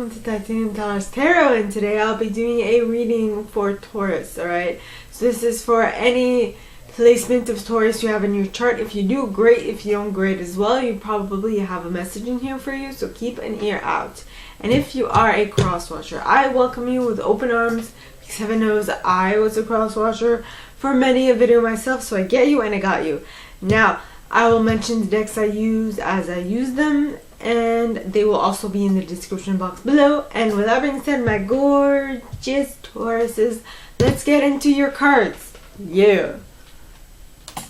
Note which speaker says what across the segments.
Speaker 1: welcome to Taurus Tarot, and today I'll be doing a reading for Taurus, alright? So this is for any placement of Taurus you have in your chart. If you do, great. If you don't, great as well. You probably have a message in here for you, so keep an ear out. And if you are a cross-watcher, I welcome you with open arms, because heaven knows I was a cross-watcher for many a video myself, so I get you and I got you. Now, I will mention the decks I use as I use them, and they will also be in the description box below. And with that being said, my gorgeous Tauruses, let's get into your cards. Yeah.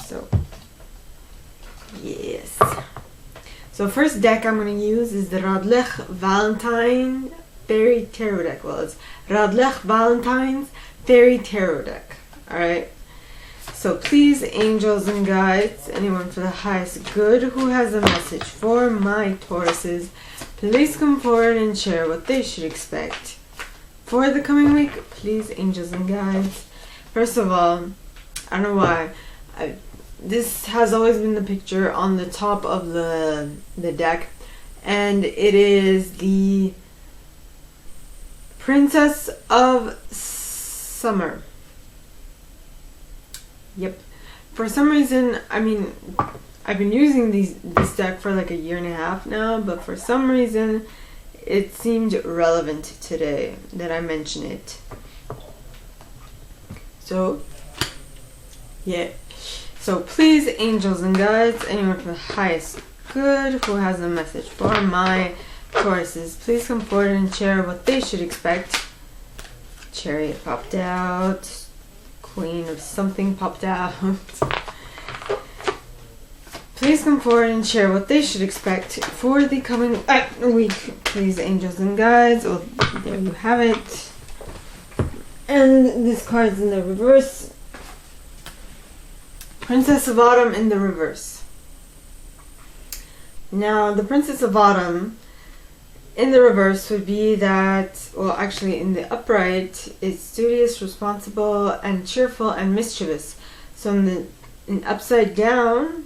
Speaker 1: So, yes. So first deck I'm going to use is the Radleigh Valentine Fairy Tarot deck. Well, it's Radleigh Valentine's Fairy Tarot deck. Alright. So please, angels and guides, anyone for the highest good who has a message for my Tauruses, please come forward and share what they should expect for the coming week. Please, angels and guides. First of all, I don't know why, this has always been the picture on the top of the deck, and it is the Princess of Summer. Yep. For some reason, I mean, I've been using this deck for like a year and a half now, but for some reason, it seemed relevant today that I mention it. So, yeah. So please, angels and guides, anyone for the highest good who has a message for my Tauruses, please come forward and share what they should expect. Chariot popped out. Queen of something popped out. Please come forward and share what they should expect for the coming week. Please, angels and guides. Well, there you have it. And this card's in the reverse. Princess of Autumn in the reverse. Now, the Princess of Autumn in the reverse would be that, well, actually in the upright, it's studious, responsible, and cheerful, and mischievous. So in upside down,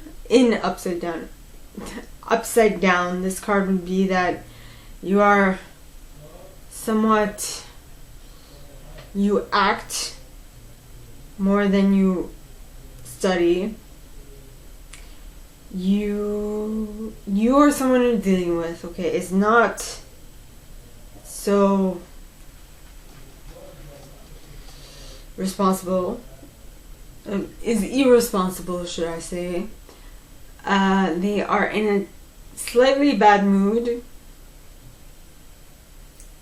Speaker 1: this card would be that you are somewhat, you act more than you study. You are someone you're dealing with, okay? It's not so responsible. Is irresponsible, should I say. They are in a slightly bad mood,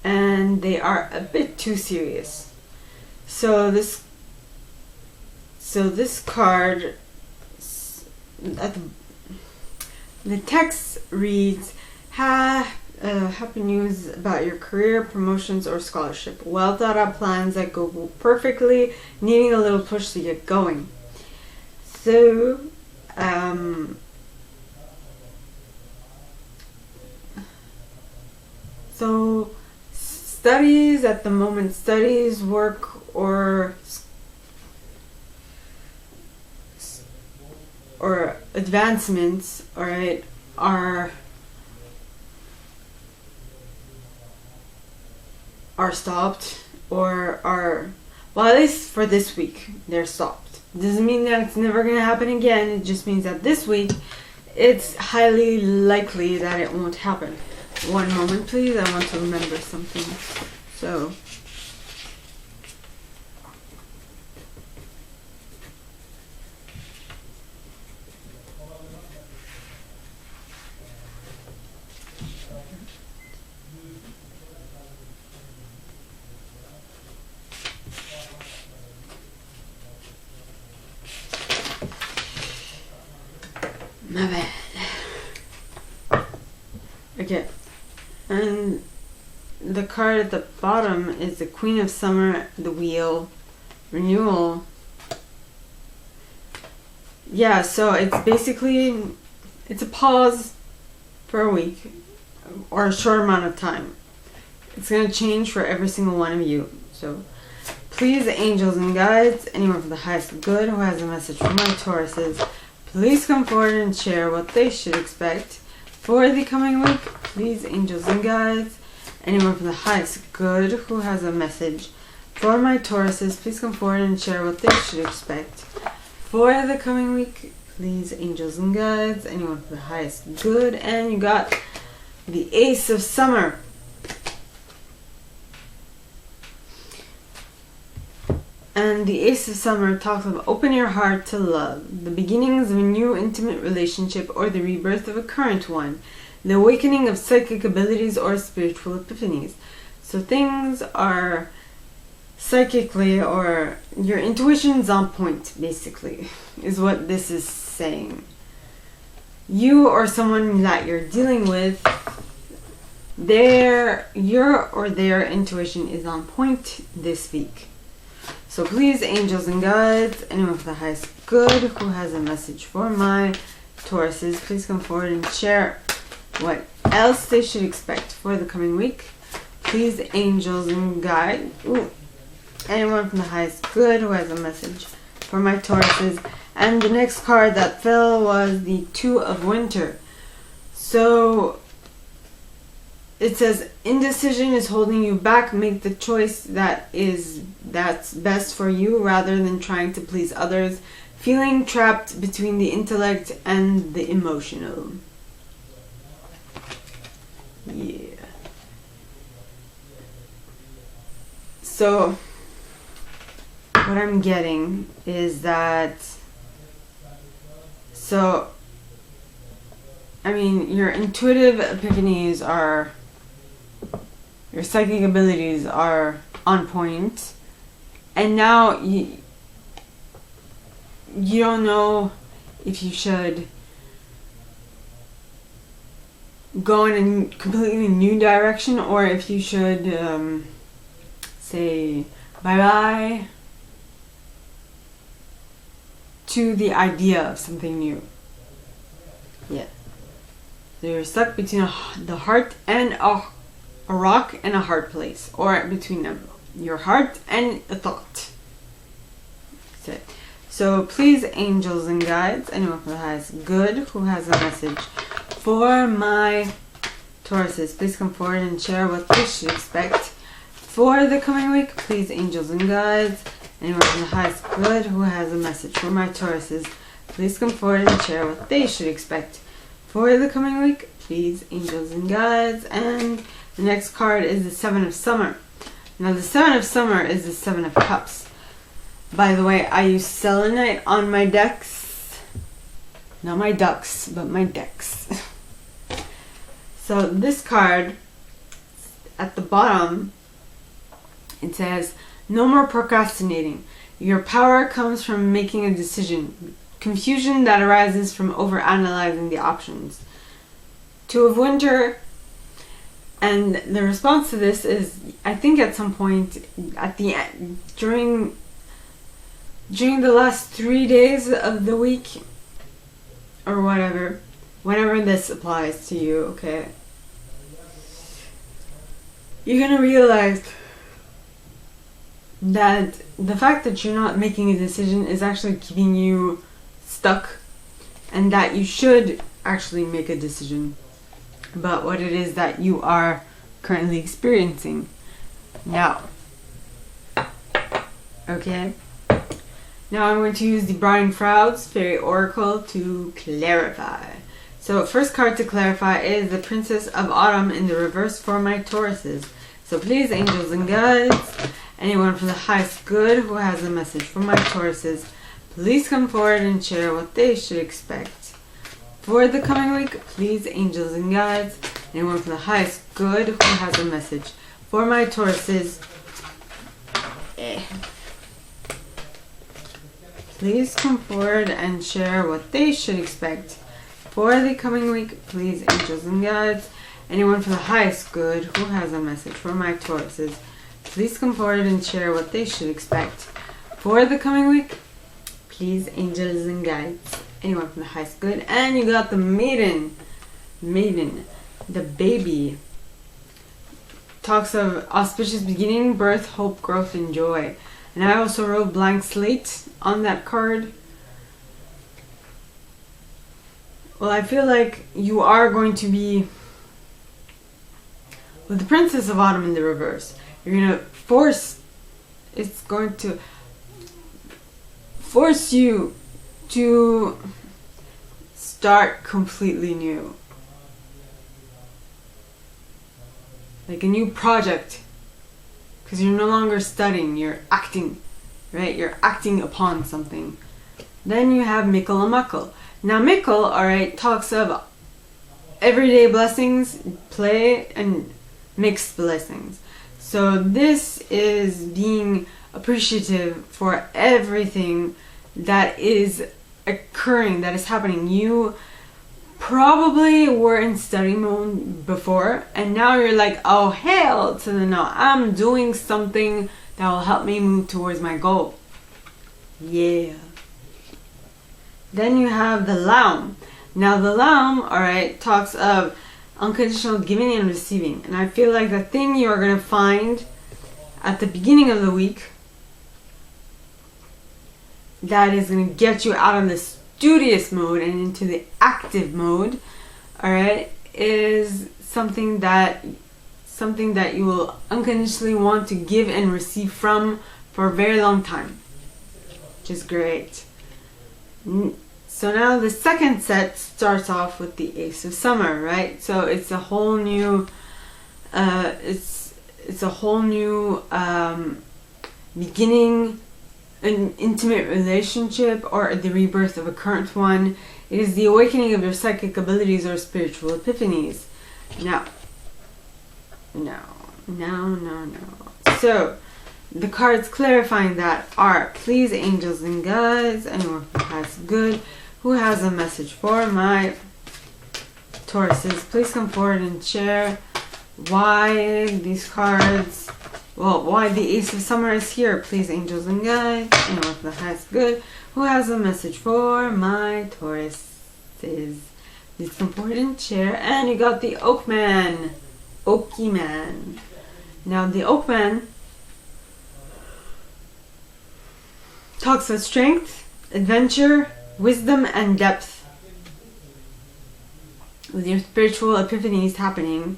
Speaker 1: and they are a bit too serious. So this card at the text reads, happy news about your career, promotions, or scholarship. Well thought out plans that go perfectly, needing a little push to get going. So, studies at the moment, work, or advancements, alright, are stopped, or are, well, at least for this week, they're stopped. Doesn't mean that it's never going to happen again. It just means that this week, it's highly likely that it won't happen. One moment, please. I want to remember something. So, my bad. Okay. And the card at the bottom is the Queen of Summer, the Wheel, Renewal. Yeah, so it's basically, it's a pause for a week, or a short amount of time. It's going to change for every single one of you. So please, angels and guides, anyone for the highest good who has a message for my Tauruses, please come forward and share what they should expect for the coming week. Please, angels and guides, Anyone from the highest good who has a message for my Tauruses, please come forward and share what they should expect for the coming week. Please, angels and guides, anyone from the highest good. And you got the Ace of Summer. And the Ace of Summer talks of open your heart to love, the beginnings of a new intimate relationship or the rebirth of a current one, the awakening of psychic abilities or spiritual epiphanies. So things are psychically, or your intuition's on point, basically, is what this is saying. You or someone that you're dealing with, your or their intuition is on point this week. So please, angels and guides, anyone for the highest good who has a message for my Tauruses, please come forward and share what else they should expect for the coming week. Please, angels and guides, anyone from the highest good who has a message for my Tauruses. And the next card that fell was the Two of Winter. So it says, indecision is holding you back. Make the choice that's best for you rather than trying to please others. Feeling trapped between the intellect and the emotional. Yeah. So what I'm getting is that, your intuitive epiphanies are, your psychic abilities are on point, and now you don't know if you should go in a completely new direction or if you should say bye-bye to the idea of something new. Yeah. So you're stuck between the heart and a rock and a hard place, or between them, your heart and a thought. That's it. So please, angels and guides, anyone from the highest good who has a message for my Tauruses, please come forward and share what they should expect for the coming week. Please, angels and guides, anyone from the highest good who has a message for my Tauruses, please come forward and share what they should expect for the coming week. Please, angels and guides. And the next card is the Seven of Summer. Now the Seven of Summer is the Seven of Cups. By the way, I use selenite on my decks. Not my ducks, but my decks. So this card, at the bottom, it says, no more procrastinating. Your power comes from making a decision. Confusion that arises from overanalyzing the options. Two of Winter. And the response to this is, I think at some point at the end, during the last 3 days of the week, or whatever, whenever this applies to you, okay, you're gonna realize that the fact that you're not making a decision is actually keeping you stuck, and that you should actually make a decision about what it is that you are currently experiencing now. Okay? Now I'm going to use the Brian Froud's Fairy Oracle to clarify. So first card to clarify is the Princess of Autumn in the reverse for my Tauruses. So please, angels and guides, anyone from the highest good who has a message for my Tauruses, please come forward and share what they should expect for the coming week. Please, angels and guides, anyone from the highest good who has a message for my Tauruses, please come forward and share what they should expect for the coming week. Please, angels and guides, anyone from the highest good who has a message for my Tauruses, please come forward and share what they should expect for the coming week. Please, angels and guides, anyone from the highest good. And you got the maiden, the baby. Talks of auspicious beginning, birth, hope, growth, and joy. And I also wrote blank slate on that card. Well, I feel like you are going to be with the Princess of Autumn in the reverse. You're going to force, it's going to force you to start completely new. Like a new project. Because you're no longer studying, you're acting. Right? You're acting upon something. Then you have Mikkel and Makkel. Now Mikkel, alright, talks of everyday blessings, play, and mixed blessings. So this is being appreciative for everything that is occurring, that is happening. You probably were in study mode before, and now you're like, oh, hail to the no. I'm doing something that will help me move towards my goal. Yeah. Then you have the Laum. Now the Laum, alright, talks of unconditional giving and receiving. And I feel like the thing you are going to find at the beginning of the week that is going to get you out of the studious mode and into the active mode, alright, is something that you will unconditionally want to give and receive from for a very long time, which is great. So now the second set starts off with the Ace of Summer, right? So it's a whole new, it's a whole new beginning, an intimate relationship, or the rebirth of a current one. It is the awakening of your psychic abilities or spiritual epiphanies. Now. So, the cards clarifying that are, please, angels and guides, anyone who has good, who has a message for my Tauruses, please come forward and share why these cards, well, why the Ace of Summer is here. Please, angels and guides, anyone who has good, who has a message for my Tauruses, please come forward and share. And you got the Oakman. Oaky Man. Now the Oakman talks of strength, adventure, wisdom, and depth. With your spiritual epiphanies happening,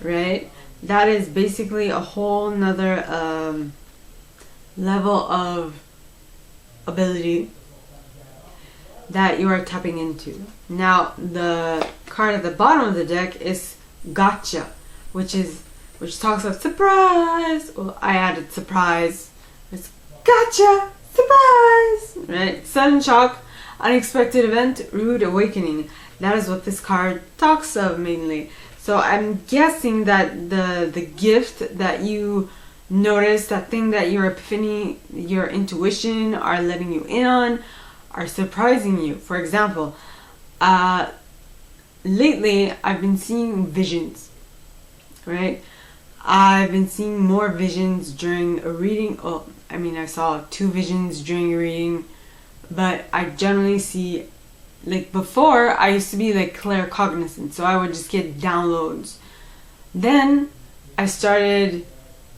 Speaker 1: right? That is basically a whole nother level of ability that you are tapping into. Now the card at the bottom of the deck is Gotcha, which talks of surprise. Well, I added surprise. It's gotcha, surprise, right? Sudden shock, unexpected event, rude awakening. That is what this card talks of mainly. So I'm guessing that the gift that you notice, that thing that your epiphany, your intuition are letting you in on, are surprising you. For example, lately I've been seeing visions. Right? I've been seeing more visions during a reading. Oh, I mean, I saw 2 visions during a reading, but I generally see, like before, I used to be like claircognizant, so I would just get downloads. Then I started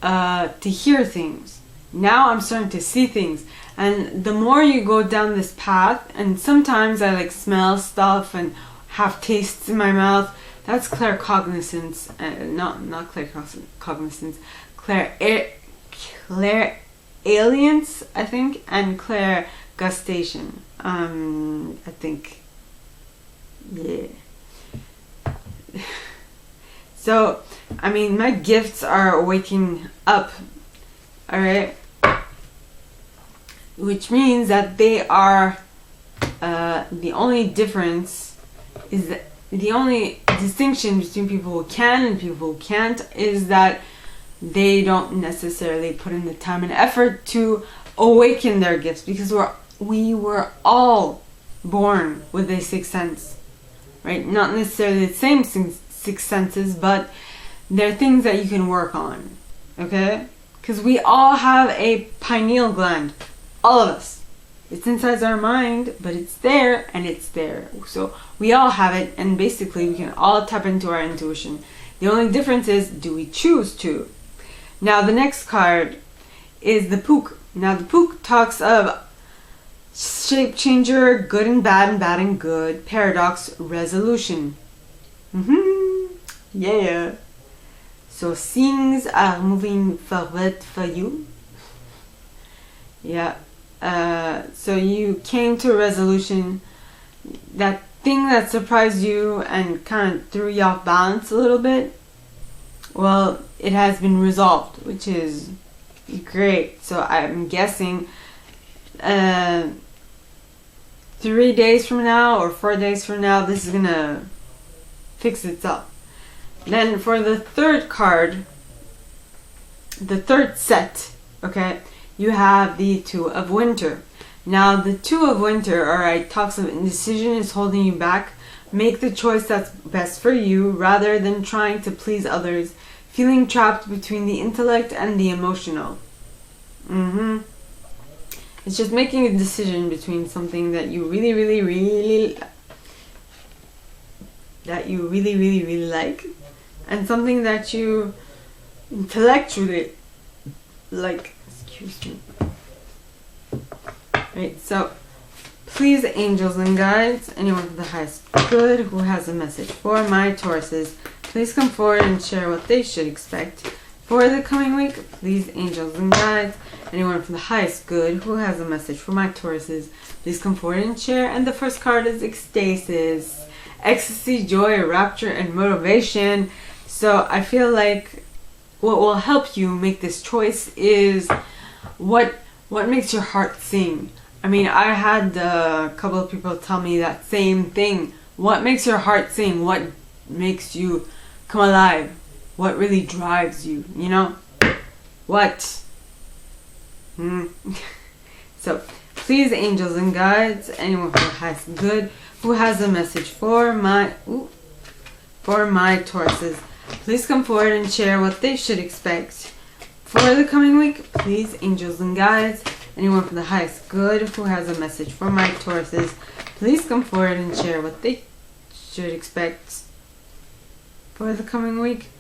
Speaker 1: to hear things. Now I'm starting to see things. And the more you go down this path, and sometimes I like smell stuff and have tastes in my mouth, that's claircognizance, not claircognizance, clairalience, I think, and clairgustation. I think, yeah. So, I mean, my gifts are waking up, alright? Which means that they are, the only difference is that the only distinction between people who can and people who can't is that they don't necessarily put in the time and effort to awaken their gifts, because we were all born with a sixth sense, right? Not necessarily the same six senses, but they're things that you can work on, okay? Because we all have a pineal gland, all of us. It's inside our mind, but it's there, and it's there. So we all have it, and basically we can all tap into our intuition. The only difference is, do we choose to? Now the next card is the Pook. Now the Pook talks of shape changer, good and bad and good, paradox, resolution. Yeah. So things are moving forward for you. Yeah. So you came to a resolution. That thing that surprised you and kind of threw you off balance a little bit, well, it has been resolved, which is great. So I'm guessing 3 days from now or 4 days from now, this is gonna fix itself. Then for the third card, the third set, okay, you have the Two of Winter. Now the Two of Winter, alright, talks of indecision is holding you back. Make the choice that's best for you rather than trying to please others. Feeling trapped between the intellect and the emotional. It's just making a decision between something that you really like and something that you intellectually like. Excuse me. Right, so please, angels and guides, anyone for the highest good who has a message for my Tauruses, please come forward and share what they should expect for the coming week. Please, angels and guides, anyone for the highest good who has a message for my Tauruses, please come forward and share. And the first card is Ecstasis. Ecstasy, joy, rapture, and motivation. So I feel like what will help you make this choice is what makes your heart sing. I mean, I had a couple of people tell me that same thing. What makes your heart sing? What makes you come alive? What really drives you? You know? What? So, please, angels and guides, anyone who has good, who has a message for my Tauruses, please come forward and share what they should expect for the coming week. Please, angels and guides, anyone for the highest good who has a message for my Tauruses, please come forward and share what they should expect for the coming week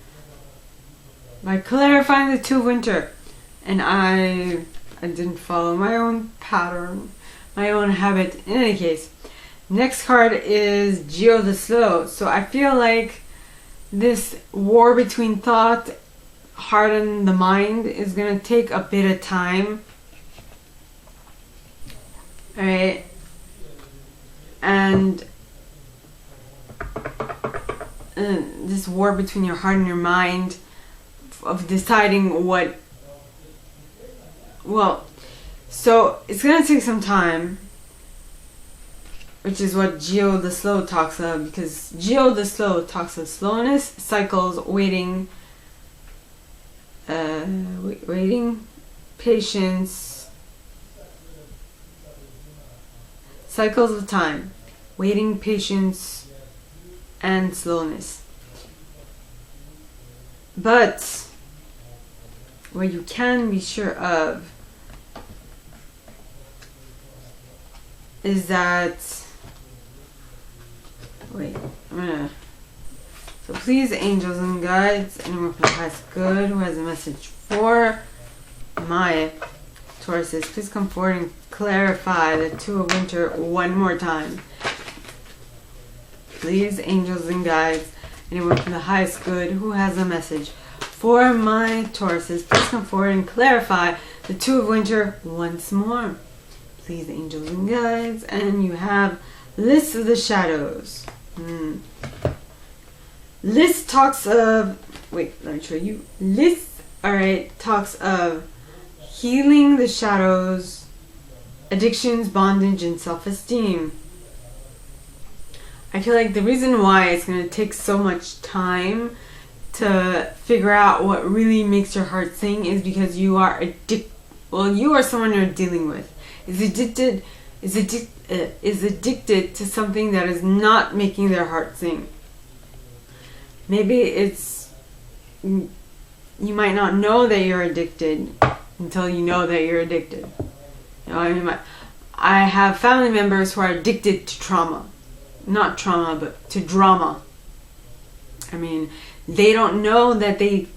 Speaker 1: by clarifying the Two of Winter. And I didn't follow my own pattern, my own habit. In any case, next card is Geo the Slow. So I feel like this war between thought, heart, and the mind is going to take a bit of time. Alright, and this war between your heart and your mind of deciding what, well, so it's going to take some time, which is what Geo the Slow talks of, because Geo the Slow talks of slowness, cycles, waiting, patience, cycles of time, waiting, patience, and slowness. But what you can be sure of is that, so please, angels and guides, anyone who has good, who has a message for my Tauruses, please come forward and clarify the Two of Winter one more time. Please, angels and guides, anyone from the highest good who has a message for my Tauruses, please come forward and clarify the Two of Winter once more. Please, angels and guides, and you have List of the Shadows. List talks of, wait, let me show you. List, alright, talks of healing the shadows, addictions, bondage, and self-esteem. I feel like the reason why it's going to take so much time to figure out what really makes your heart sing is because you are you are someone you're dealing with. Is addicted to something that is not making their heart sing. Maybe it's, you might not know that you're addicted until you know that you're addicted. You know, I mean, I have family members who are addicted to trauma. Not trauma, but to drama. I mean, they don't know that they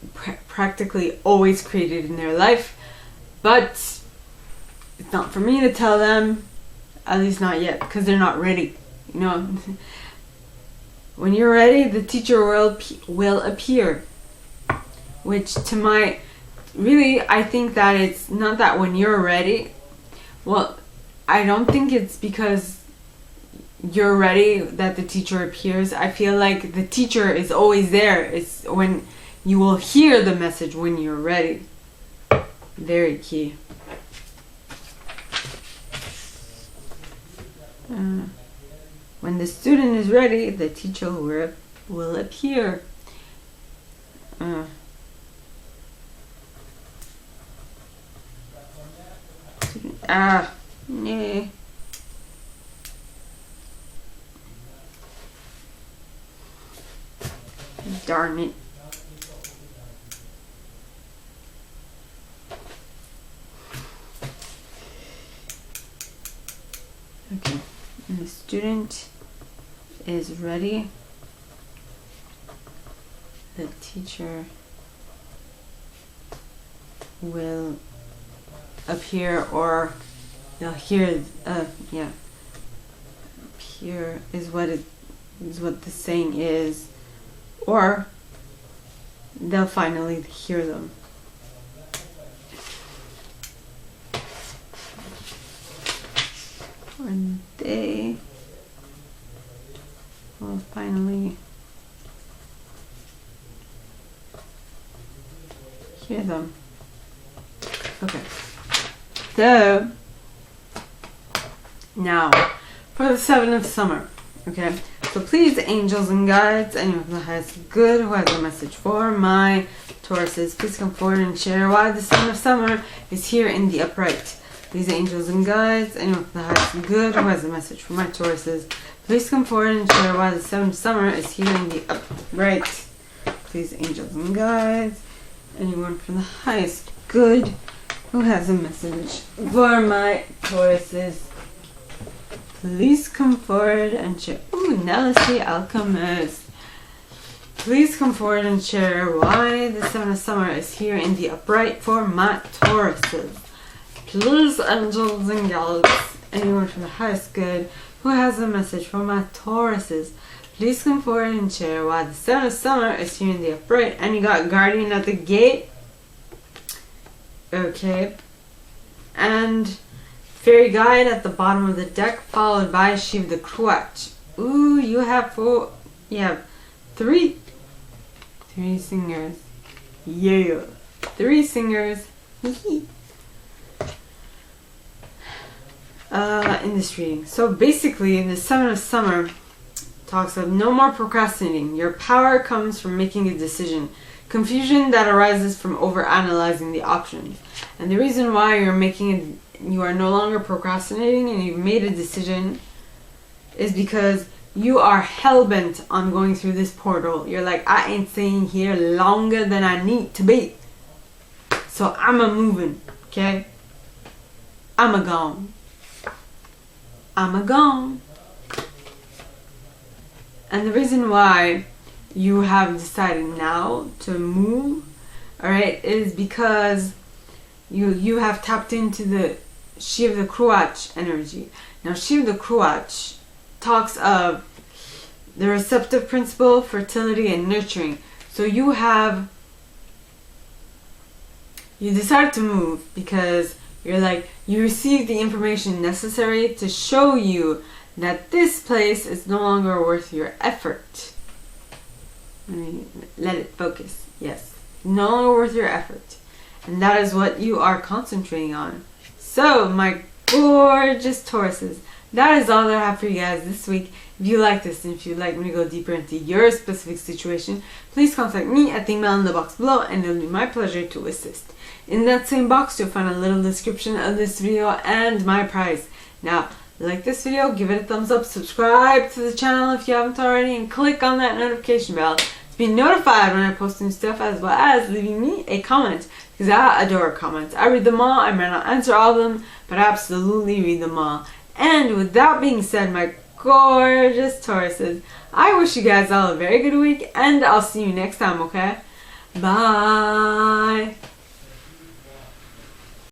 Speaker 1: practically always created in their life, but it's not for me to tell them, at least not yet, because they're not ready. You know, when you're ready, the teacher will appear. which to my, really, I think that it's not that when you're ready, well, I don't think it's because you're ready that the teacher appears. I feel like the teacher is always there. It's when you will hear the message when you're ready. Very key. When the student is ready, the teacher will appear. Yeah. Darn it. Okay, and the student is ready. The teacher will appear, or you'll hear, yeah. Appear is what the saying is, or they'll finally hear them. When they will finally hear them. Okay. So, now, for the 7 of summer. Okay. So please, angels and guides, anyone from the highest good who has a message for my Tauruses, please come forward and share why the 7 of summer is here in the upright. Please, angels and guides, anyone from the highest good who has a message for my Tauruses, please come forward and share why the 7 of summer is here in the upright. Please, angels and guides, anyone from the highest good who has a message for my Tauruses, please come forward and share. Ooh, Nellis the Alchemist. Please come forward and share why the 7 of summer is here in the upright for my Tauruses. Please, angels and guides, anyone from the highest good who has a message for my Tauruses, please come forward and share why the 7 of summer is here in the upright. And you got Guardian at the gate. Okay. And Fairy Guide at the bottom of the deck, followed by Shiv the Cruach. Ooh, you have three singers. Yeah. 3 singers. In this reading. So basically, in the 7 of summer talks of no more procrastinating. Your power comes from making a decision. Confusion that arises from overanalyzing the options. And the reason why you are no longer procrastinating and you've made a decision is because you are hell-bent on going through this portal. You're like, I ain't staying here longer than I need to be. So I'm a-moving, okay? I'm a-gone. And the reason why you have decided now to move, alright, is because you have tapped into the Shiv the Cruach energy. Now, Shiv the Cruach talks of the receptive principle, fertility, and nurturing. So you decided to move because you're like, you received the information necessary to show you that this place is no longer worth your effort. Let it focus. Yes. No longer worth your effort. And that is what you are concentrating on. So, my gorgeous Tauruses, that is all that I have for you guys this week. If you like this and if you'd like me to go deeper into your specific situation, please contact me at the email in the box below and it'll be my pleasure to assist. In that same box, you'll find a little description of this video and my price. Now, like this video, give it a thumbs up, subscribe to the channel if you haven't already, and click on that notification bell to be notified when I post new stuff, as well as leaving me a comment, because I adore comments. I read them all. I might not answer all of them, but I absolutely read them all. And with that being said, my gorgeous Tauruses, I wish you guys all a very good week, and I'll see you next time, okay? Bye!